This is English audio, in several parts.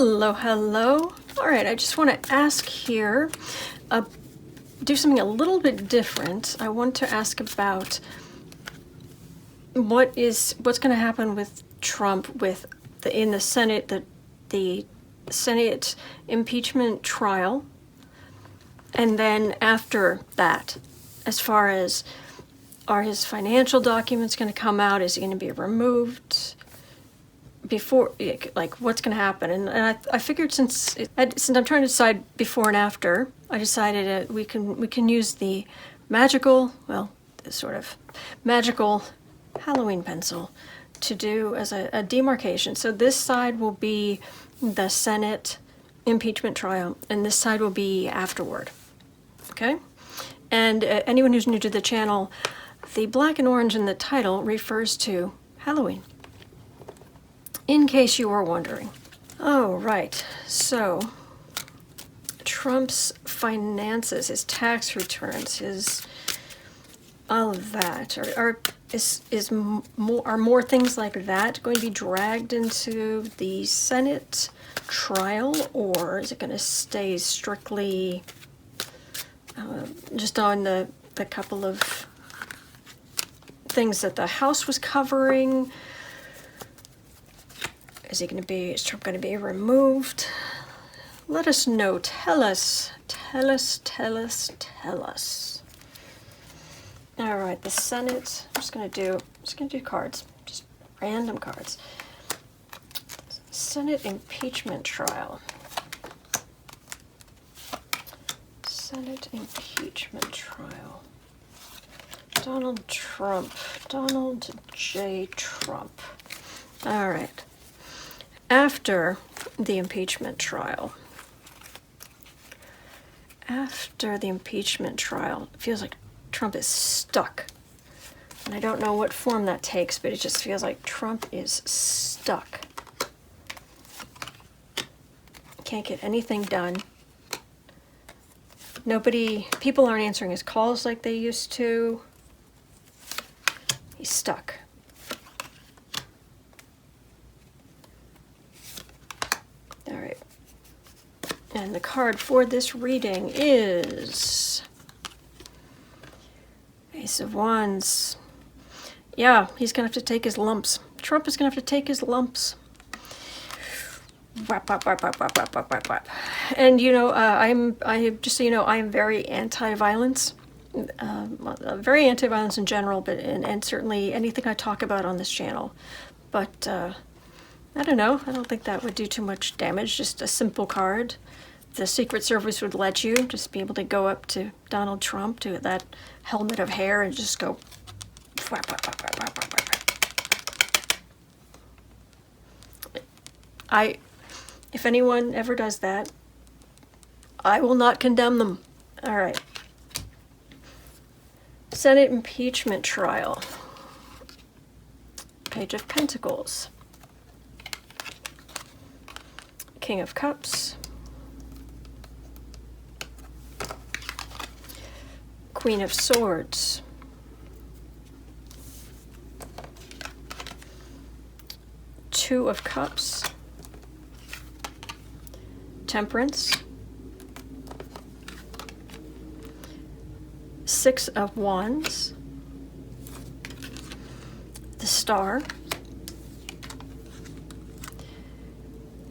Hello, hello. All right, I just want to ask here, do something a little bit different. I want to ask about what's going to happen with Trump in the Senate, the Senate impeachment trial, and then after that, as far as are his financial documents going to come out? Is he going to be removed? Before, like, what's going to happen? And I figured since I'm trying to decide before and after, I decided we can use the magical, well, the sort of magical Halloween pencil to do as a demarcation. So this side will be the Senate impeachment trial, and this side will be afterward. Okay? And anyone who's new to the channel, the black and orange in the title refers to Halloween, in case you were wondering. Oh, right. So, Trump's finances, his tax returns, his all of that, are more things like that going to be dragged into the Senate trial, or is it going to stay strictly just on the couple of things that the House was covering? Is Trump going to be removed? Let us know. Tell us. All right, the Senate. I'm just going to do cards, just random cards. Senate impeachment trial. Senate impeachment trial. Donald Trump. Donald J. Trump. All right. After the impeachment trial, it feels like Trump is stuck. And I don't know what form that takes, but it just feels like Trump is stuck. Can't get anything done. People aren't answering his calls like they used to. He's stuck. All right. And the card for this reading is Ace of Wands. Yeah, he's going to have to take his lumps. Trump is going to have to take his lumps. Whap, whap, whap, whap, whap, whap, whap, whap, whap. And, just so you know, I am very anti-violence. Very anti-violence in general, but and certainly anything I talk about on this channel. But, I don't know. I don't think that would do too much damage. Just a simple card. The Secret Service would let you just be able to go up to Donald Trump, to that helmet of hair, and just go whap, whap, whap, whap, whap, whap, whap. If anyone ever does that, I will not condemn them. All right. Senate impeachment trial. Page of Pentacles. King of Cups, Queen of Swords, Two of Cups, Temperance, Six of Wands, the Star,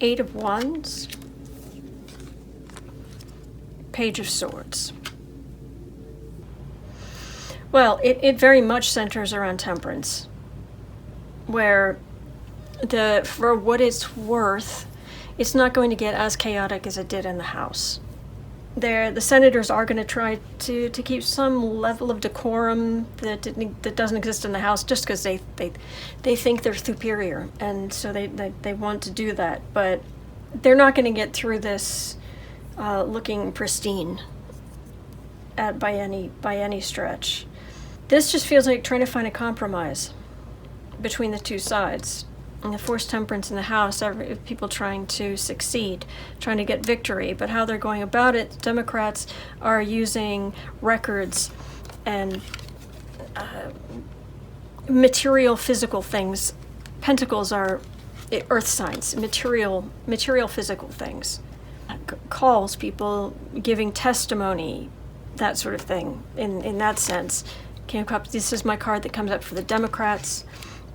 Eight of Wands, Page of Swords. Well, it very much centers around temperance, where for what it's worth, it's not going to get as chaotic as it did in the House. The senators are going to try to keep some level of decorum that doesn't exist in the House, just because they think they're superior, and so they want to do that. But they're not going to get through this looking pristine by any stretch. This just feels like trying to find a compromise between the two sides. And the forced temperance in the House, people trying to succeed, trying to get victory. But how they're going about it, Democrats are using records and material, physical things. Pentacles are earth signs, material physical things. Calls, people giving testimony, that sort of thing. In that sense, this is my card that comes up for the Democrats,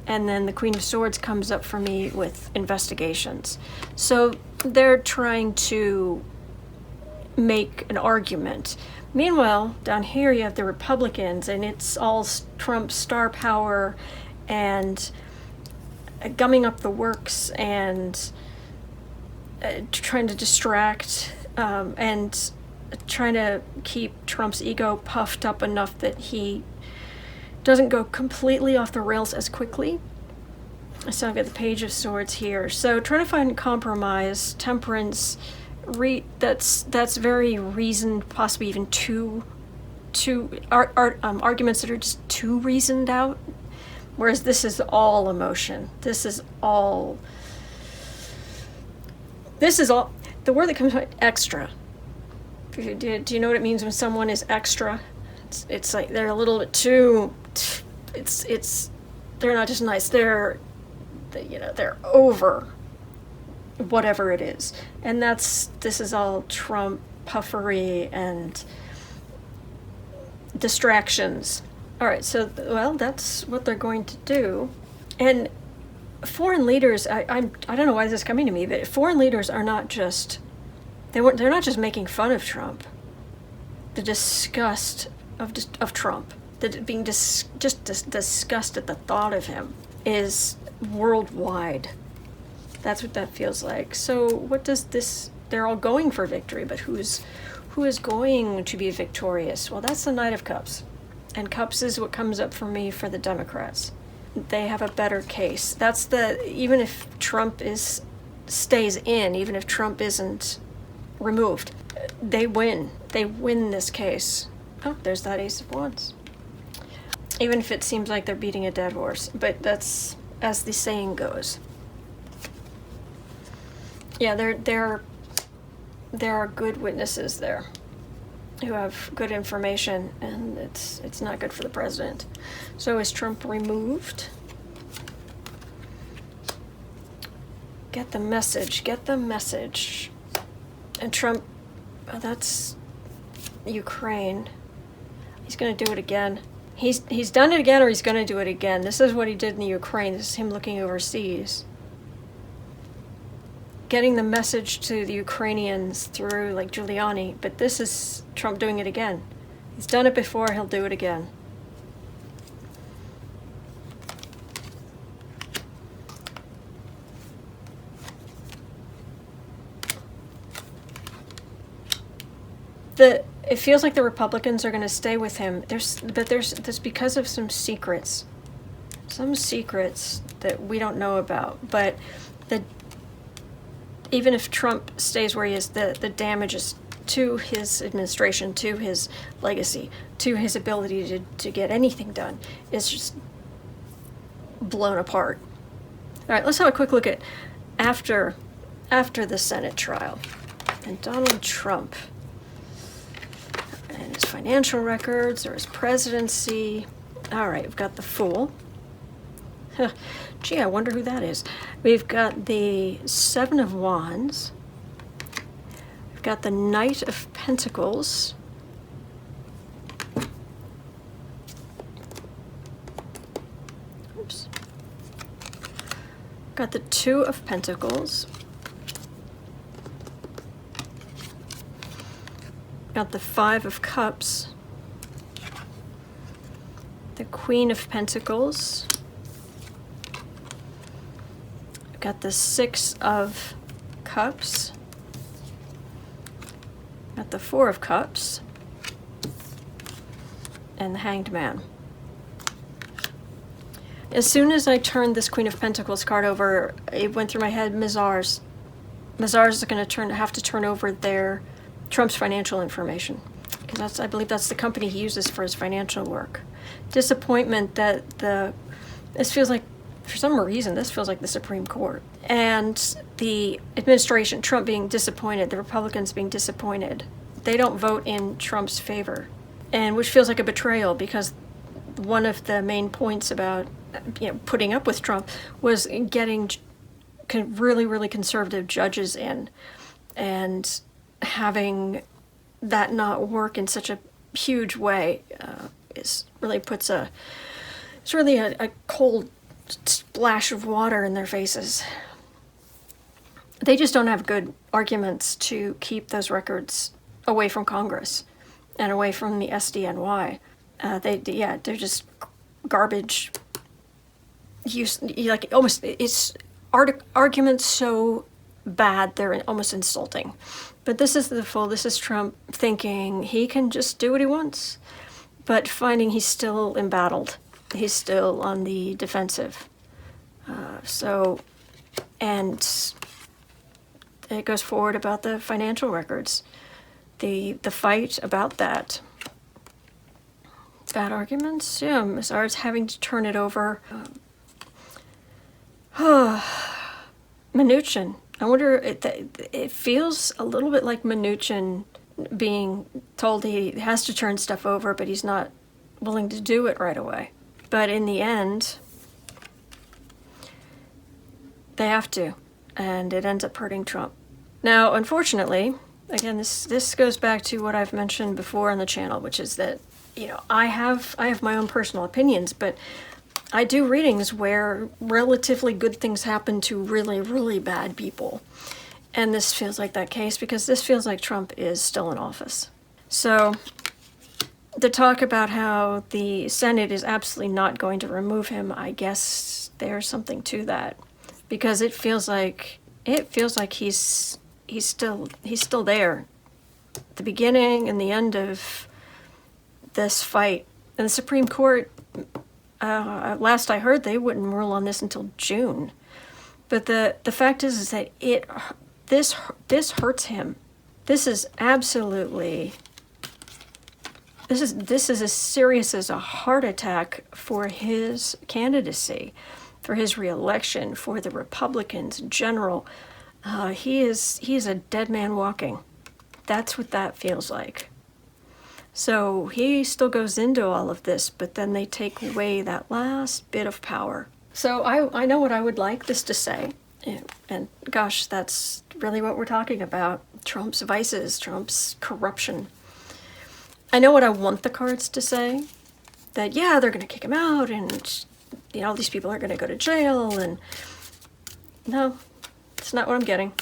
and then the Queen of Swords comes up for me with investigations. So they're trying to make an argument. Meanwhile, down here you have the Republicans, and it's all Trump's star power and gumming up the works and trying to distract and trying to keep Trump's ego puffed up enough that he doesn't go completely off the rails as quickly. So I've got the Page of Swords here. So trying to find compromise, temperance, that's very reasoned, possibly even arguments that are just too reasoned out. Whereas this is all emotion. This is all. The word that comes to mind, extra. Do you know what it means when someone is extra? It's like they're a little bit too. They're not just nice. They're over whatever it is, and this is all Trump puffery and distractions. All right, so that's what they're going to do, and foreign leaders. I don't know why this is coming to me, but foreign leaders are not just they're not just making fun of Trump. The disgust of Trump, being disgust at the thought of him is worldwide. That's what that feels like. So what does this? They're all going for victory, but who is going to be victorious? Well, that's the Knight of Cups, and Cups is what comes up for me for the Democrats. They have a better case. Even if Trump stays in, even if Trump isn't removed, they win. They win this case. Oh, there's that Ace of Wands. Even if it seems like they're beating a dead horse, but that's as the saying goes. Yeah, there are good witnesses there who have good information, and it's not good for the president. So is Trump removed? Get the message. And Trump, that's Ukraine. He's going to do it again. He's done it again, or he's going to do it again. This is what he did in the Ukraine. This is him looking overseas. Getting the message to the Ukrainians through, like, Giuliani, but this is Trump doing it again. He's done it before, he'll do it again. It feels like the Republicans are going to stay with him. There's because of some secrets that we don't know about. But even if Trump stays where he is, the damages to his administration, to his legacy, to his ability to get anything done is just blown apart. All right, let's have a quick look at after the Senate trial and Donald Trump and his financial records or his presidency. All right, we've got the Fool. Gee, I wonder who that is. We've got the Seven of Wands. We've got the Knight of Pentacles. Oops. Got the Two of Pentacles. Got the Five of Cups. The Queen of Pentacles. Got the Six of Cups. Got the Four of Cups. And the Hanged Man. As soon as I turned this Queen of Pentacles card over, it went through my head, Mazars. Mazars is going to have to turn over Trump's financial information. Because I believe that's the company he uses for his financial work. Disappointment that this feels like, for some reason, this feels like the Supreme Court. And the administration, Trump being disappointed, the Republicans being disappointed. They don't vote in Trump's favor. And which feels like a betrayal, because one of the main points about putting up with Trump was getting really, really conservative judges in, and having that not work in such a huge way it's really a cold splash of water in their faces. They just don't have good arguments to keep those records away from Congress and away from the SDNY. They're just garbage. It's arguments so bad they're almost insulting. But this is Trump thinking he can just do what he wants, but finding he's still embattled. He's still on the defensive. And it goes forward about the financial records, the fight about that. Bad arguments, yeah. As far as having to turn it over. Mnuchin. I wonder, it feels a little bit like Mnuchin being told he has to turn stuff over, but he's not willing to do it right away. But in the end, they have to, and it ends up hurting Trump. Now, unfortunately, again, this goes back to what I've mentioned before on the channel, which is that, I have my own personal opinions, but I do readings where relatively good things happen to really, really bad people. And this feels like that case because this feels like Trump is still in office. So the talk about how the Senate is absolutely not going to remove him, I guess there's something to that. Because it feels like he's still there. The beginning and the end of this fight. And the Supreme Court, last I heard, they wouldn't rule on this until June. But the fact is that this hurts him. This is absolutely, this is as serious as a heart attack for his candidacy, for his reelection, for the Republicans in general. He is a dead man walking. That's what that feels like. So he still goes into all of this, but then they take away that last bit of power. So I know what I would like this to say. And gosh, that's really what we're talking about. Trump's vices, Trump's corruption. I know what I want the cards to say. That, yeah, they're going to kick him out and, all these people are going to go to jail. And no, it's not what I'm getting.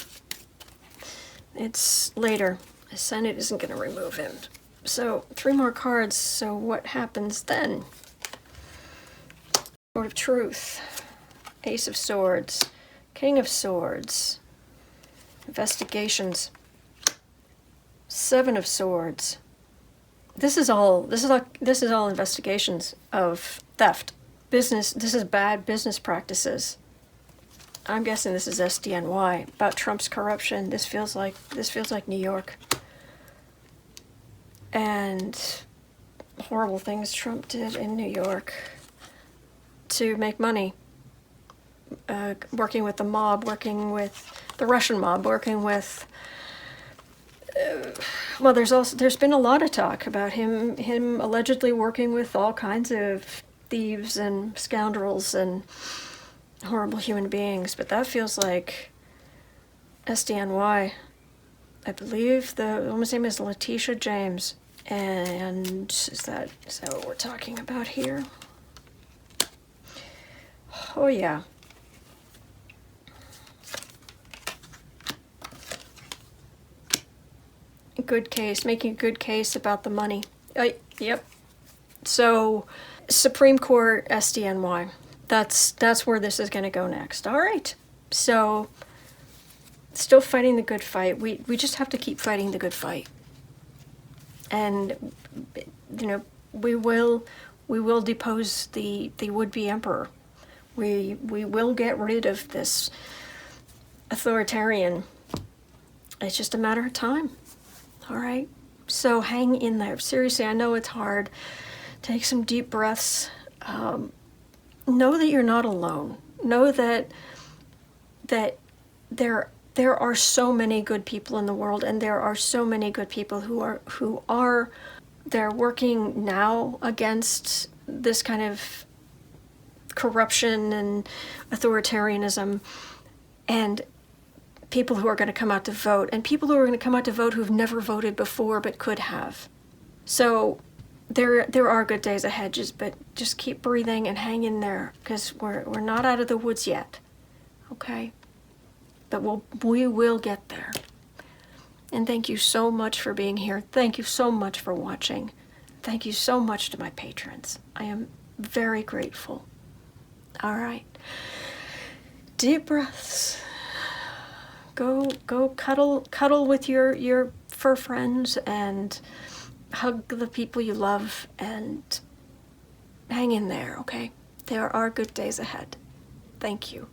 It's later. The Senate isn't going to remove him. So 3 more cards. So what happens then? Sword of Truth. Ace of Swords. King of Swords. Investigations. 7 of Swords. This is all investigations of theft. Business. This is bad business practices. I'm guessing this is SDNY about Trump's corruption. This feels like New York. And horrible things Trump did in New York to make money. Working with the mob, working with the Russian mob, working with. There's been a lot of talk about him allegedly working with all kinds of thieves and scoundrels and horrible human beings. But that feels like SDNY. I believe the woman's name is Letitia James. And is that what we're talking about here? Oh yeah. Good case, making a good case about the money. Yep. So, Supreme Court SDNY. That's where this is going to go next. All right. So, still fighting the good fight. We just have to keep fighting the good fight. And we will depose the would-be emperor. We will get rid of this authoritarian. It's just a matter of time. All right? So hang in there. Seriously, I know it's hard. Take some deep breaths. Know that you're not alone. Know that there are so many good people in the world, and there are so many good people they're working now against this kind of corruption and authoritarianism. and people who are going to come out to vote, and people who are going to come out to vote who've never voted before but could have. So there are good days ahead, but just keep breathing and hang in there, because we're not out of the woods yet, okay? But we will get there. And thank you so much for being here. Thank you so much for watching. Thank you so much to my patrons. I am very grateful. All right. Deep breaths. Go cuddle with your fur friends and hug the people you love and hang in there, okay? There are good days ahead. Thank you.